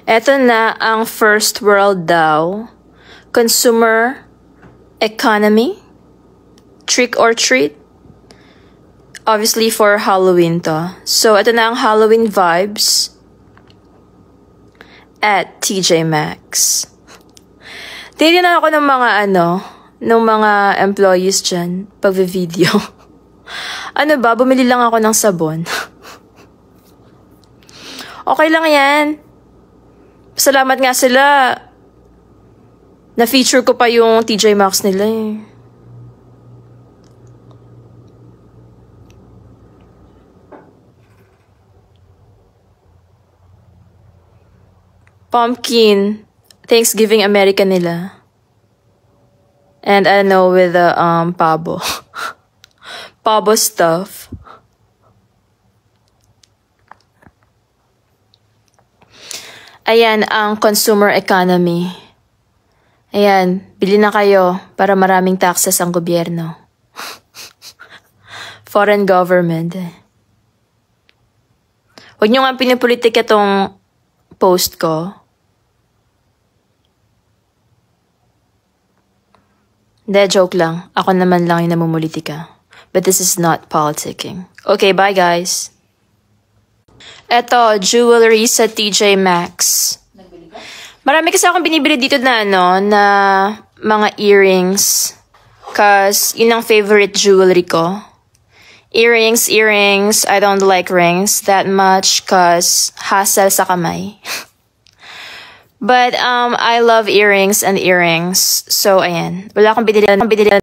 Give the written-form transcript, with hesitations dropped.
Eto na ang first world daw. Consumer economy. Trick or treat. Obviously for Halloween to. So, ito na ang Halloween vibes at TJ Maxx. Tinignan ako ng mga ng mga employees dyan pag-video. Ano ba? Bumili lang ako ng sabon. Okay lang yan. Salamat nga sila. Na-feature ko pa yung TJ Maxx nila eh. Pumpkin. Thanksgiving America nila. And with the pabo. Pabo stuff. Ayan ang consumer economy. Ayan, bili na kayo para maraming taxes ang gobyerno. Foreign government. Huwag nyo nga pinipolitik itong post ko. Hindi, joke lang. Ako naman lang yung namumulitika. But this is not politicking. Okay, bye guys. Eto, jewelry sa TJ Maxx. Marami kasi akong binibili dito na na mga earrings. Cause yun ang favorite jewelry ko. Earrings. I don't like rings that much cause hassle sa kamay. But I love earrings. So ayan. Wala akong binili